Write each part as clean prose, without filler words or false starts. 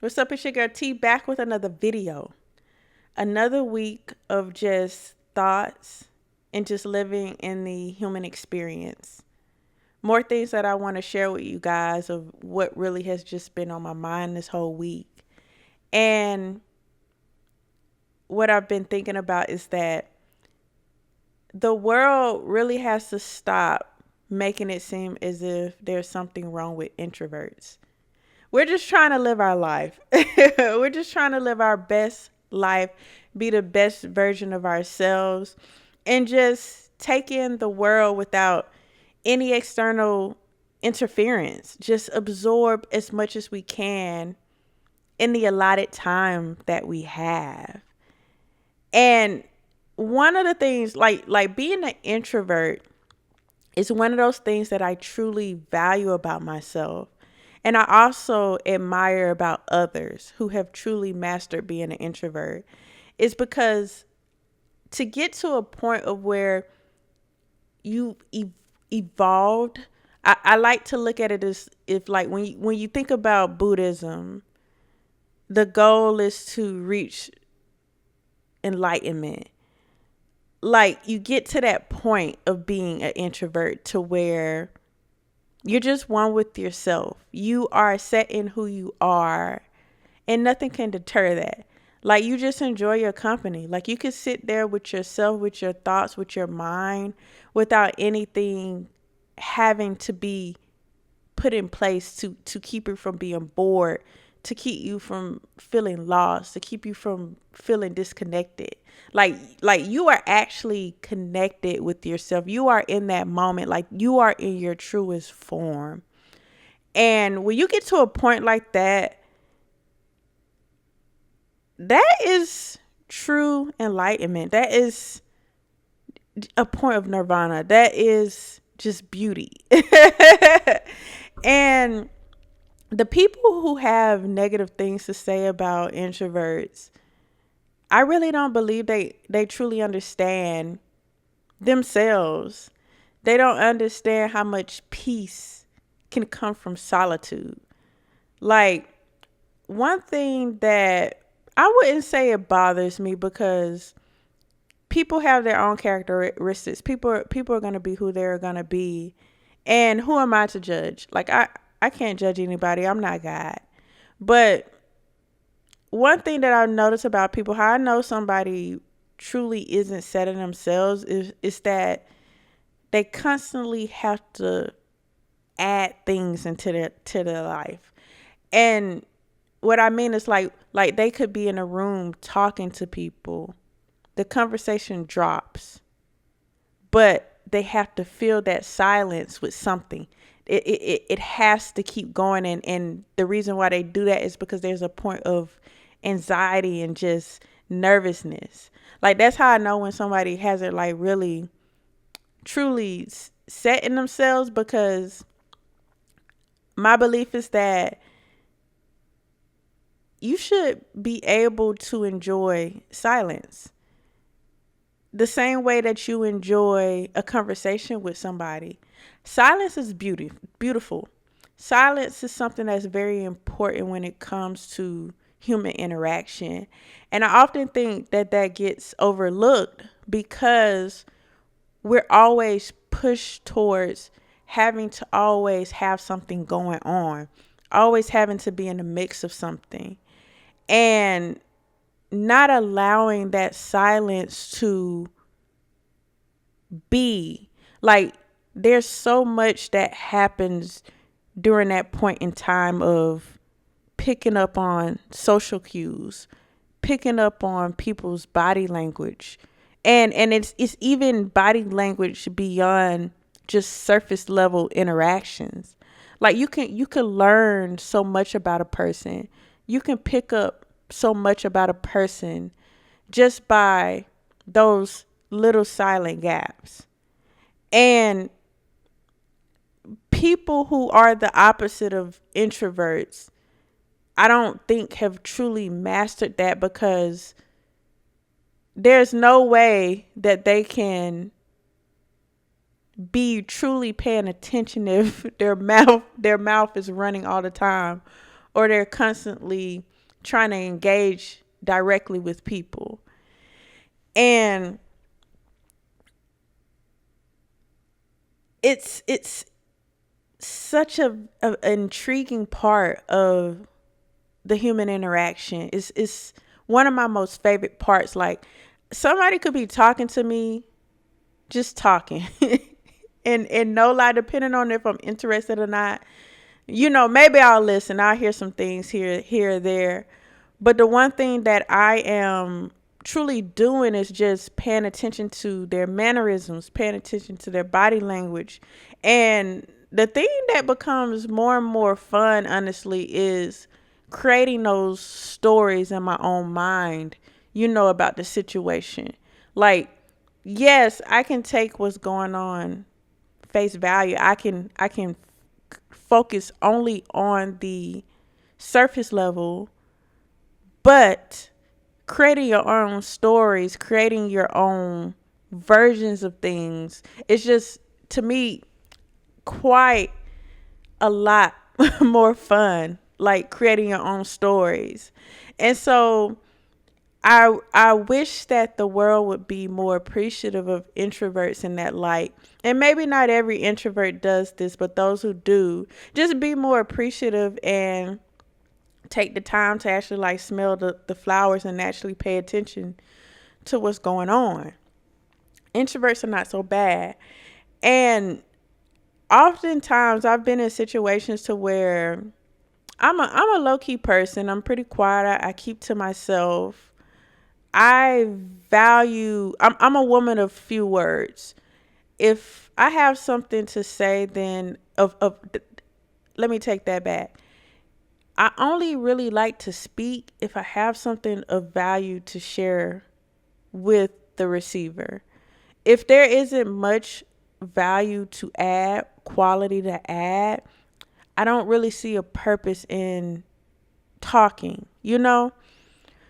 What's up? It's your girl T back with another video. Another week of just thoughts and just living in the human experience. More things that I want to share with you guys of what really has just been on my mind this whole week. And what I've been thinking about is that the world really has to stop making it seem as if there's something wrong with introverts. We're just trying to live our life. We're just trying to live our best life, be the best version of ourselves, and just take in the world without any external interference. Just absorb as much as we can in the allotted time that we have. And one of the things, like being an introvert, is one of those things that I truly value about myself. And I also admire about others who have truly mastered being an introvert. Is because to get to a point of where you evolved, I like to look at it as if, like, when you think about Buddhism, the goal is to reach enlightenment. Like, you get to that point of being an introvert to where you're just one with yourself. You are set in who you are, and nothing can deter that. Like, you just enjoy your company. Like, you can sit there with yourself, with your thoughts, with your mind, without anything having to be put in place to keep you from being bored, to keep you from feeling lost, to keep you from feeling disconnected. Like you are actually connected with yourself. You are in that moment. Like, you are in your truest form. And when you get to a point like that, that is true enlightenment. That is a point of nirvana. That is just beauty. And the people who have negative things to say about introverts, I really don't believe they truly understand themselves. They don't understand how much peace can come from solitude. Like, one thing that I wouldn't say it bothers me, because people have their own characteristics. People are going to be who they're going to be. And who am I to judge? Like, I can't judge anybody. I'm not God. But one thing that I've noticed about people, how I know somebody truly isn't set in themselves, is that they constantly have to add things into their life. And what I mean is, like they could be in a room talking to people. The conversation drops, but they have to fill that silence with something. It has to keep going. And the reason why they do that is because there's a point of anxiety and just nervousness. Like, that's how I know when somebody hasn't, like, really truly set in themselves, because my belief is that you should be able to enjoy silence the same way that you enjoy a conversation with somebody. Silence is beautiful. Silence is something that's very important when it comes to human interaction. And I often think that gets overlooked because we're always pushed towards having to always have something going on, always having to be in the mix of something, and not allowing that silence to be. Like, there's so much that happens during that point in time of picking up on social cues, picking up on people's body language. And it's even body language beyond just surface level interactions. Like, you can learn so much about a person. You can pick up so much about a person just by those little silent gaps. And people who are the opposite of introverts, I don't think have truly mastered that, because there's no way that they can be truly paying attention if their mouth is running all the time, or they're constantly trying to engage directly with people. And it's such a intriguing part of the human interaction. It's one of my most favorite parts. Like, somebody could be talking to me, just talking, and no lie, depending on if I'm interested or not. Maybe I'll listen. I'll hear some things here or there. But the one thing that I am truly doing is just paying attention to their mannerisms, paying attention to their body language. And the thing that becomes more and more fun, honestly, is creating those stories in my own mind, about the situation. Like, yes, I can take what's going on face value. I can focus only on the surface level, but creating your own stories, creating your own versions of things, it's just, to me, quite a lot more fun, like creating your own stories. And so I wish that the world would be more appreciative of introverts in that light. And maybe not every introvert does this, but those who do, just be more appreciative and take the time to actually like smell the flowers and actually pay attention to what's going on. Introverts are not so bad. And oftentimes I've been in situations to where I'm a low key person. I'm pretty quiet. I keep to myself. I'm a woman of few words. If I have something to say, then let me take that back. I only really like to speak if I have something of value to share with the receiver. If there isn't much value to add, quality to add, I don't really see a purpose in talking.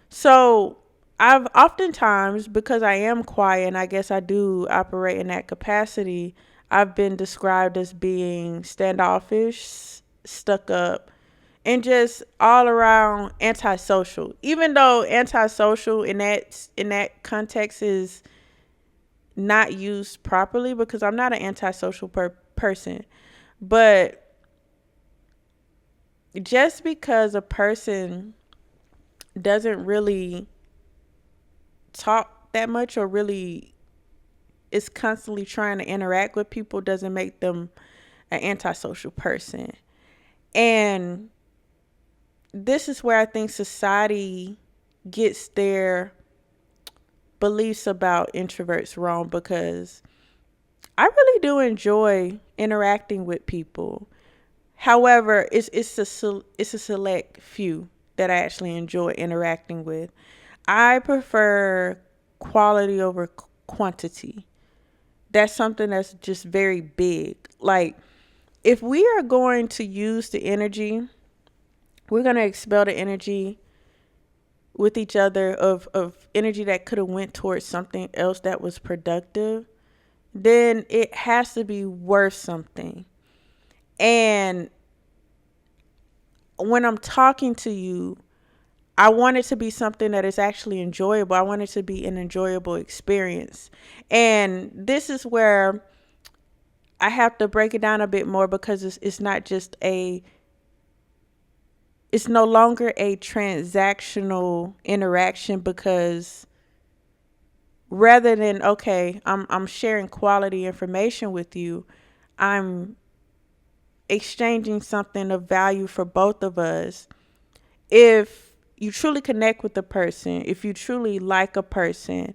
So I've oftentimes, because I am quiet and I guess I do operate in that capacity, I've been described as being standoffish, stuck up, and just all around antisocial. Even though antisocial in that context is not used properly, because I'm not an antisocial person. But just because a person doesn't really talk that much, or really is constantly trying to interact with people, doesn't make them an antisocial person. And this is where I think society gets their beliefs about introverts wrong, because I really do enjoy interacting with people. However, it's a select few that I actually enjoy interacting with. I prefer quality over quantity. That's something that's just very big. Like, if we are going to use the energy, we're going to expel the energy with each other of energy that could have went towards something else that was productive, then it has to be worth something. And when I'm talking to you, I want it to be something that is actually enjoyable. I want it to be an enjoyable experience. And this is where I have to break it down a bit more, because it's not just it's no longer a transactional interaction, because rather than, okay, I'm sharing quality information with you, I'm exchanging something of value for both of us. If you truly connect with the person, if you truly like a person,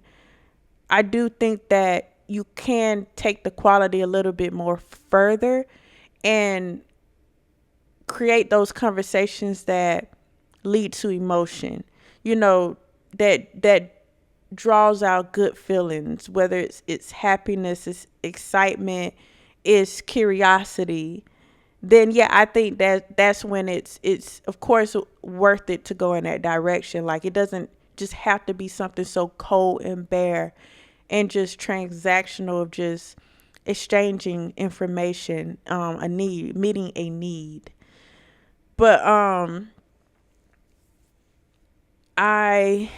I do think that you can take the quality a little bit more further and create those conversations that lead to emotion, that draws out good feelings, whether it's happiness, it's excitement, it's curiosity. Then yeah, I think that's when it's of course worth it to go in that direction. Like, it doesn't just have to be something so cold and bare and just transactional, of just exchanging information, a need, meeting a need. But I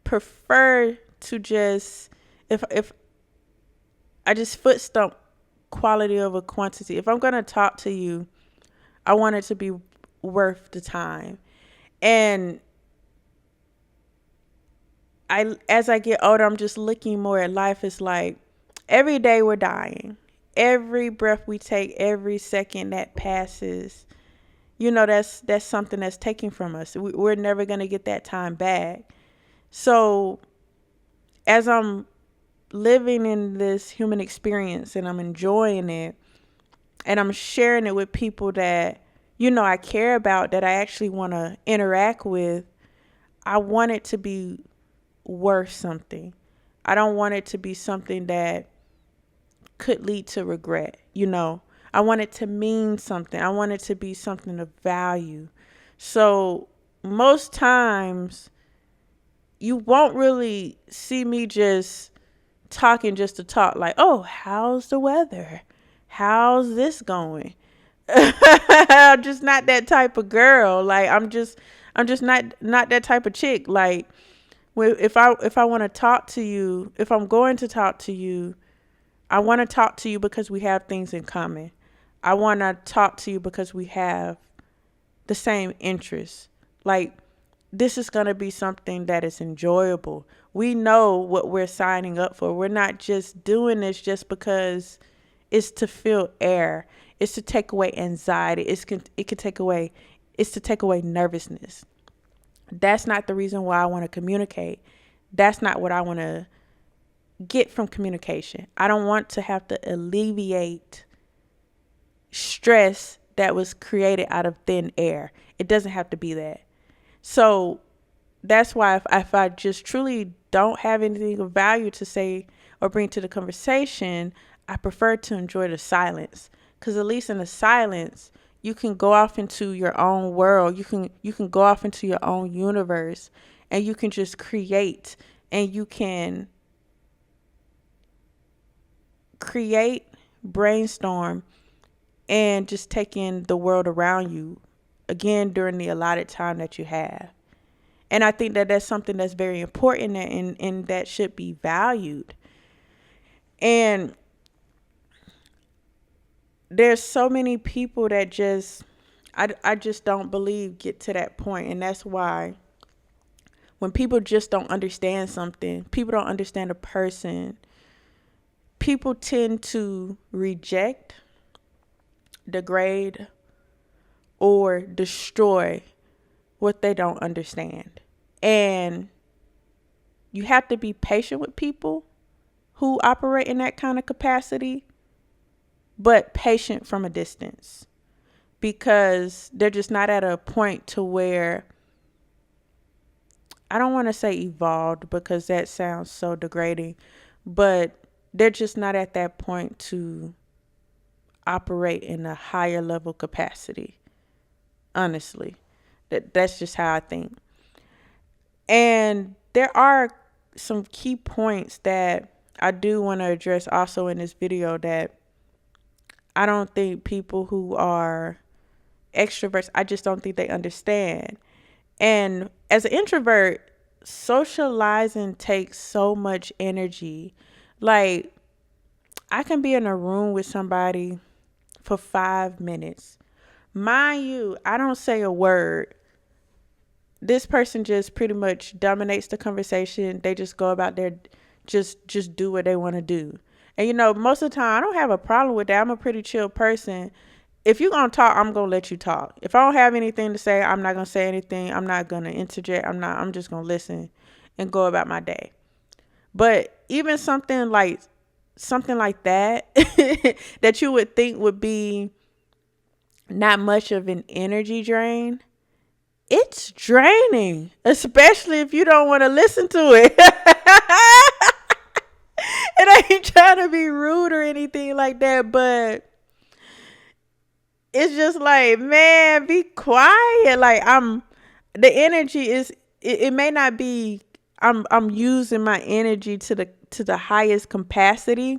prefer to just, if I just foot stomp quality over quantity. If I'm going to talk to you, I want it to be worth the time. And as I get older, I'm just looking more at life. It's like every day we're dying. Every breath we take, every second that passes, that's something that's taken from us. We're never going to get that time back. So as I'm living in this human experience and I'm enjoying it and I'm sharing it with people that, I care about, that I actually want to interact with, I want it to be worth something. I don't want it to be something that could lead to regret. I want it to mean something. I want it to be something of value. So most times you won't really see me just talking just to talk, like, oh, how's the weather? How's this going? I'm just not that type of girl. Like I'm just not that type of chick. Like if I want to talk to you, if I'm going to talk to you, I want to talk to you because we have things in common. I want to talk to you because we have the same interests. Like this is going to be something that is enjoyable. We know what we're signing up for. We're not just doing this just because it's to fill air. It's to take away anxiety. It's to take away nervousness. That's not the reason why I want to communicate. That's not what I want to get from communication. I don't want to have to alleviate stress that was created out of thin air. It doesn't have to be that. So that's why if I just truly don't have anything of value to say or bring to the conversation, I prefer to enjoy the silence. Because at least in the silence, you can go off into your own world. You can go off into your own universe and you can just create, and you can create, brainstorm, and just take in the world around you, again, during the allotted time that you have. And I think that that's something that's very important and that should be valued. And there's so many people that I just don't believe get to that point. And that's why when people just don't understand something, people don't understand a person, people tend to reject, degrade, or destroy what they don't understand. And you have to be patient with people who operate in that kind of capacity, but patient from a distance, because they're just not at a point to where, I don't want to say evolved because that sounds so degrading, but they're just not at that point to operate in a higher level capacity. Honestly, that's just how I think. And there are some key points that I do want to address also in this video that I don't think people who are extroverts, I just don't think they understand. And as an introvert, socializing takes so much energy. Like, I can be in a room with somebody for 5 minutes. Mind you, I don't say a word. This person just pretty much dominates the conversation. They just go about their, just do what they want to do. And most of the time I don't have a problem with that. I'm a pretty chill person. If you're going to talk, I'm going to let you talk. If I don't have anything to say, I'm not going to say anything. I'm not going to interject. I'm just going to listen and go about my day. But even something like that, that you would think would be not much of an energy drain, it's draining, especially if you don't want to listen to it. And I ain't trying to be rude or anything like that, but it's just like, man, be quiet. Like the energy is, it may not be, I'm using my energy to the highest capacity,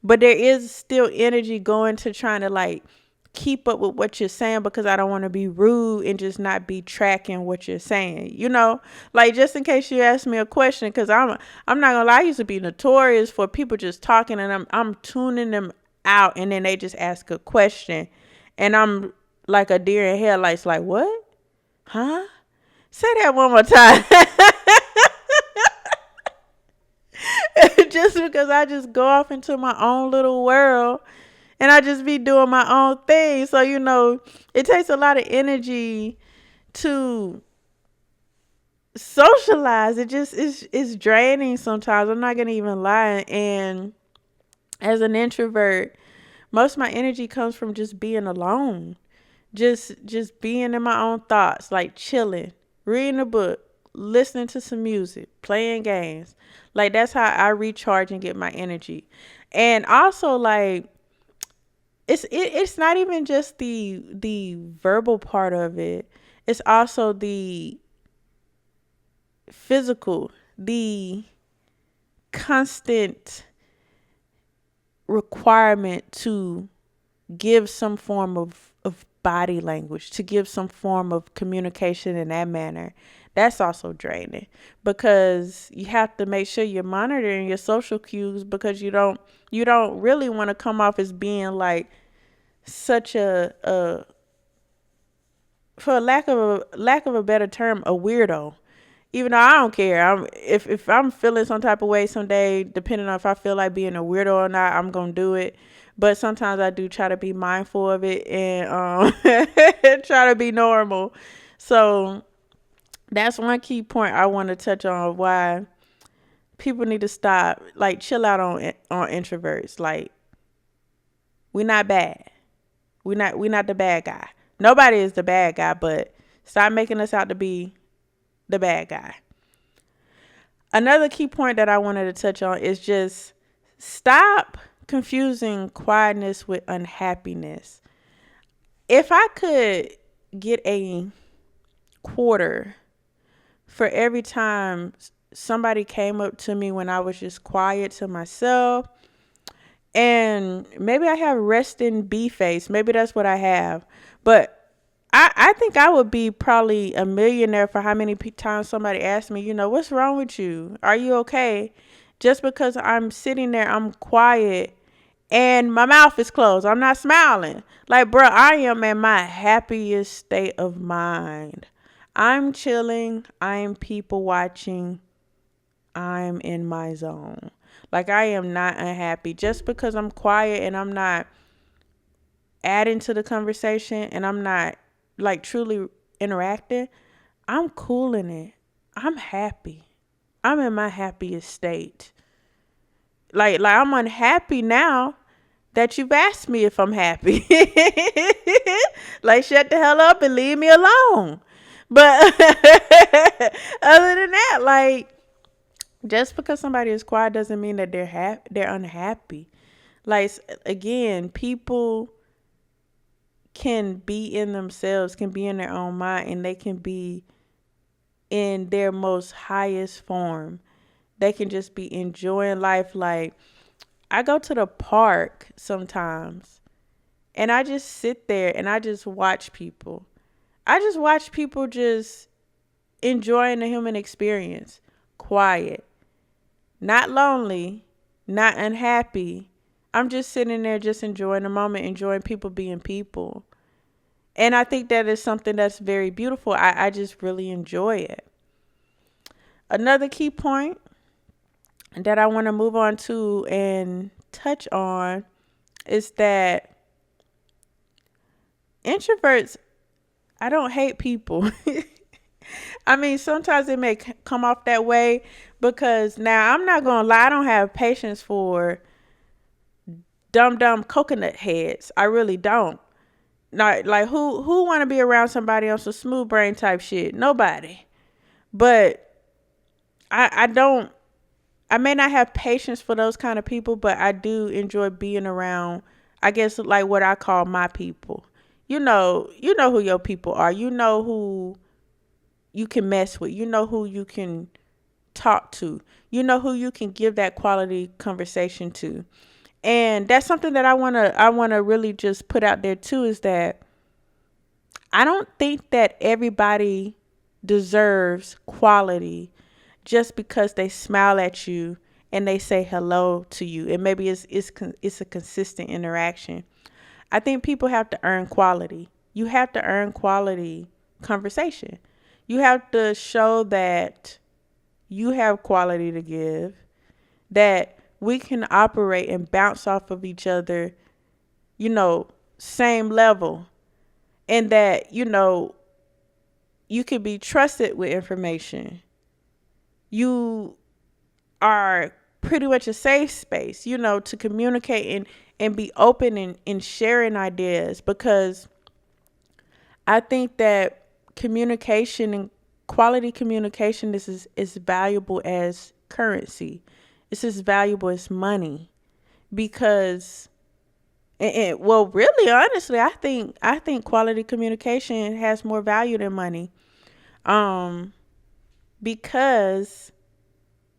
but there is still energy going to trying to like keep up with what you're saying because I don't want to be rude and just not be tracking what you're saying. You know, like just in case you ask me a question, because I'm not gonna lie, I used to be notorious for people just talking and I'm tuning them out, and then they just ask a question, and I'm like a deer in headlights, like what? Huh? Say that one more time. Just because I just go off into my own little world and I just be doing my own thing. So, you know, it takes a lot of energy to socialize. It just is draining sometimes. I'm not gonna even lie. And as an introvert, most of my energy comes from just being alone. Just being in my own thoughts, like chilling, reading a book, listening to some music, playing games. Like that's how I recharge and get my energy. And also like it's not even just the verbal part of it. It's also the physical, the constant requirement to give some form of body language, to give some form of communication in that manner. That's also draining because you have to make sure you're monitoring your social cues, because you don't really want to come off as being like such a for lack of a better term, a weirdo. Even though I don't care, if I'm feeling some type of way someday, depending on if I feel like being a weirdo or not, I'm gonna do it. But sometimes I do try to be mindful of it and try to be normal. So that's one key point I want to touch on, why people need to stop, like chill out on introverts. Like we're not bad. We're not the bad guy. Nobody is the bad guy, but stop making us out to be the bad guy. Another key point that I wanted to touch on is just stop confusing quietness with unhappiness. If I could get a quarter for every time somebody came up to me when I was just quiet to myself, and maybe I have resting B face, maybe that's what I have, but I think I would be probably a millionaire for how many times somebody asked me, what's wrong with you? Are you okay? Just because I'm sitting there, I'm quiet and my mouth is closed. I'm not smiling. Like, bro, I am in my happiest state of mind. I'm chilling. I'm people watching. I'm in my zone. Like, I am not unhappy. Just because I'm quiet and I'm not adding to the conversation and I'm not like truly interacting, I'm cool in it. I'm happy. I'm in my happiest state. Like I'm unhappy now that you've asked me if I'm happy. Like, shut the hell up and leave me alone. But other than that, like, just because somebody is quiet doesn't mean that they're unhappy. Like, again, people can be in themselves, can be in their own mind, and they can be in their most highest form. They can just be enjoying life. Like, I go to the park sometimes and I just sit there and I just watch people. I just watch people just enjoying the human experience. Quiet, not lonely, not unhappy. I'm just sitting there just enjoying the moment, enjoying people being people. And I think that is something that's very beautiful. I just really enjoy it. Another key point that I want to move on to and touch on is that introverts, I don't hate people. I mean, sometimes it may come off that way because now I'm not going to lie, I don't have patience for dumb coconut heads. I really don't. Not like who want to be around somebody on some smooth brain type shit? Nobody. But I don't. I may not have patience for those kind of people, but I do enjoy being around, I guess, like what I call my people. You know who your people are. You know who you can mess with. You know who you can talk to. You know who you can give that quality conversation to. And that's something that I wanna really just put out there too, is that I don't think that everybody deserves quality just because they smile at you and they say hello to you. And maybe it's a consistent interaction. I think people have to earn quality. You have to earn quality conversation. You have to show that you have quality to give, that we can operate and bounce off of each other, you know, same level, and that, you can be trusted with information. You are pretty much a safe space, to communicate and be open and sharing ideas, because I think that communication and quality communication is valuable as currency. It's as valuable as money, because well, really, honestly, I think quality communication has more value than money. Um, because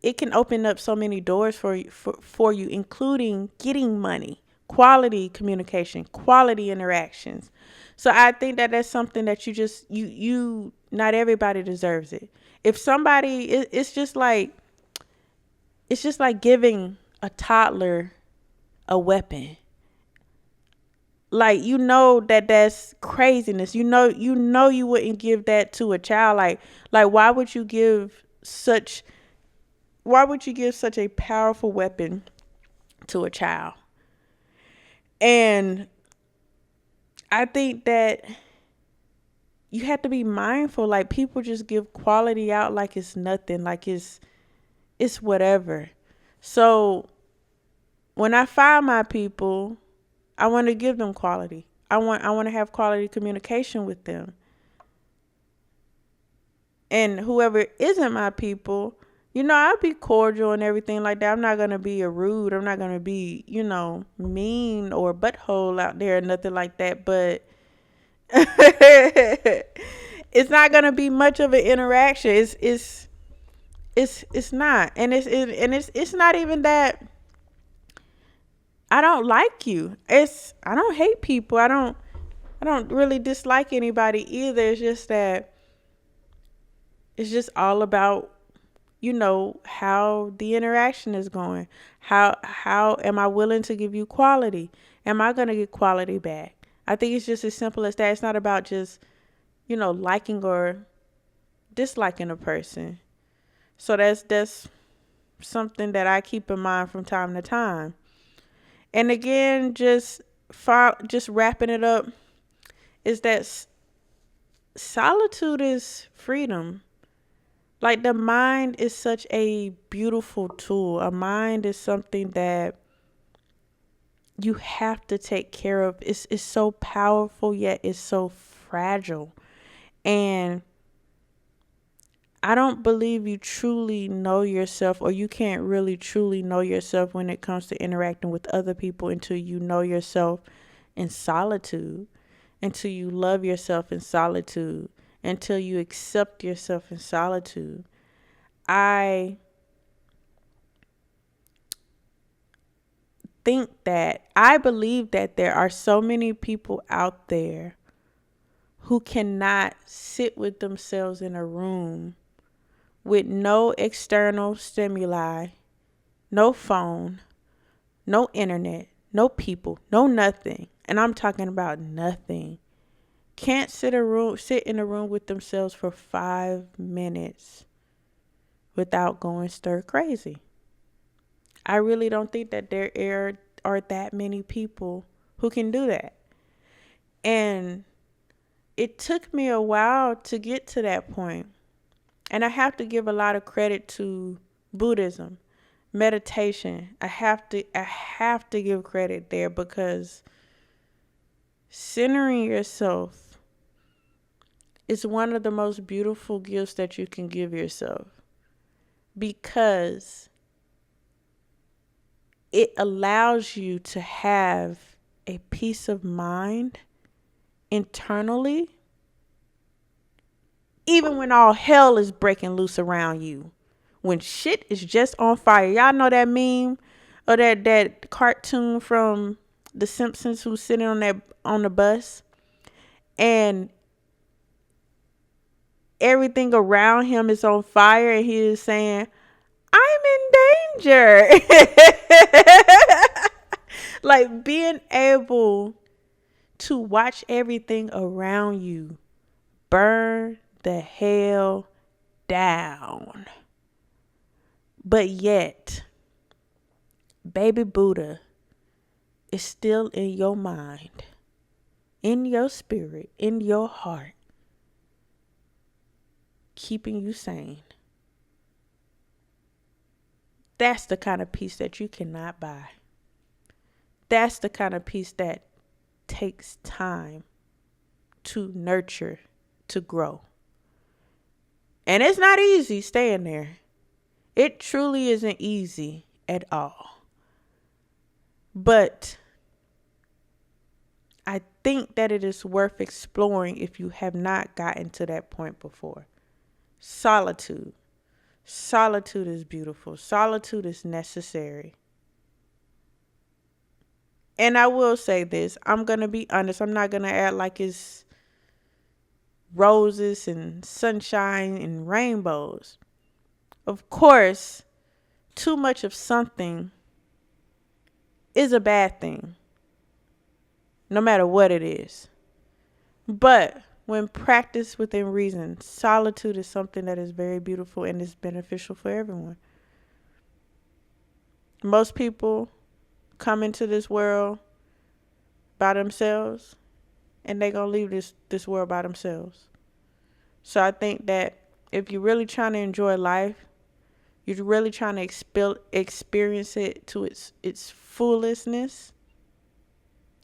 it can open up so many doors for you, including getting money, quality communication, quality interactions. So I think that that's something that you not everybody deserves it. If somebody, it's just like giving a toddler a weapon. Like, that's craziness. You wouldn't give that to a child. Like such why would you give such a powerful weapon to a child? And I think that you have to be mindful. Like, people just give quality out like it's nothing, like it's whatever. So when I find my people, I want to give them quality. I want to have quality communication with them. And whoever isn't my people, I'll be cordial and everything like that. I'm not going to be a rude. I'm not going to be, mean or butthole out there or nothing like that. But it's not going to be much of an interaction. It's not. And it's not even that I don't like you. I don't hate people. I don't really dislike anybody either. It's just that it's just all about, how the interaction is going. How am I willing to give you quality? Am I going to get quality back? I think it's just as simple as that. It's not about just, liking or disliking a person. So that's something that I keep in mind from time to time. And again, just wrapping it up, is that solitude is freedom. Like, the mind is such a beautiful tool. A mind is something that you have to take care of. It's so powerful, yet it's so fragile. And I don't believe you truly know yourself, or you can't really truly know yourself when it comes to interacting with other people, until you know yourself in solitude, until you love yourself in solitude, until you accept yourself in solitude. I I believe that there are so many people out there who cannot sit with themselves in a room with no external stimuli, no phone, no internet, no people, no nothing. And I'm talking about nothing. Can't sit in a room with themselves for 5 minutes without going stir crazy. I really don't think that there are that many people who can do that. And it took me a while to get to that point. And I have to give a lot of credit to Buddhism, meditation. I have to give credit there, because centering yourself is one of the most beautiful gifts that you can give yourself, because it allows you to have a peace of mind internally, even when all hell is breaking loose around you. When shit is just on fire. Y'all know that meme Or that cartoon from The Simpsons who's sitting on the bus and everything around him is on fire and he is saying, I'm in danger. Like being able to watch everything around you burn the hell down. But yet, baby Buddha is still in your mind, in your spirit, in your heart, keeping you sane. That's the kind of peace that you cannot buy. That's the kind of peace that takes time to nurture, to grow. And it's not easy staying there. It truly isn't easy at all. But I think that it is worth exploring if you have not gotten to that point before. Solitude. Solitude is beautiful. Solitude is necessary. And I will say this. I'm going to be honest. I'm not going to act like it's roses and sunshine and rainbows. Of course, too much of something is a bad thing, no matter what it is. But when practiced within reason, solitude is something that is very beautiful and is beneficial for everyone. Most people come into this world by themselves and they're going to leave this world by themselves. So I think that if you're really trying to enjoy life, you're really trying to experience it to its fullestness,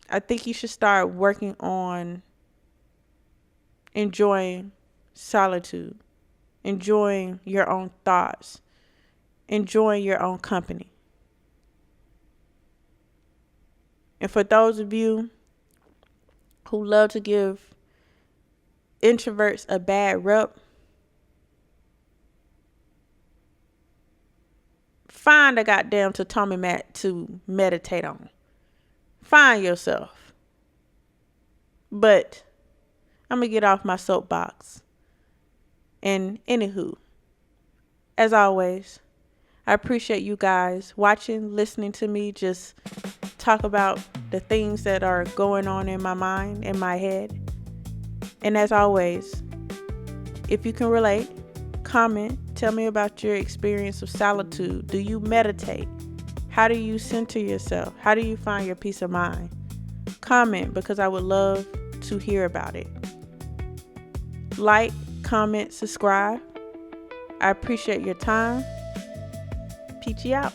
I think you should start working on enjoying solitude, enjoying your own thoughts, enjoying your own company. And for those of you who love to give introverts a bad rep, find a goddamn tatami mat to meditate on. Find yourself. But I'm going to get off my soapbox. And anywho, as always, I appreciate you guys watching, listening to me just talk about the things that are going on in my mind, in my head. And as always, if you can relate, comment, tell me about your experience of solitude. Do you meditate? How do you center yourself? How do you find your peace of mind? Comment, because I would love to hear about it. Like, comment, subscribe. I appreciate your time. Peachy out.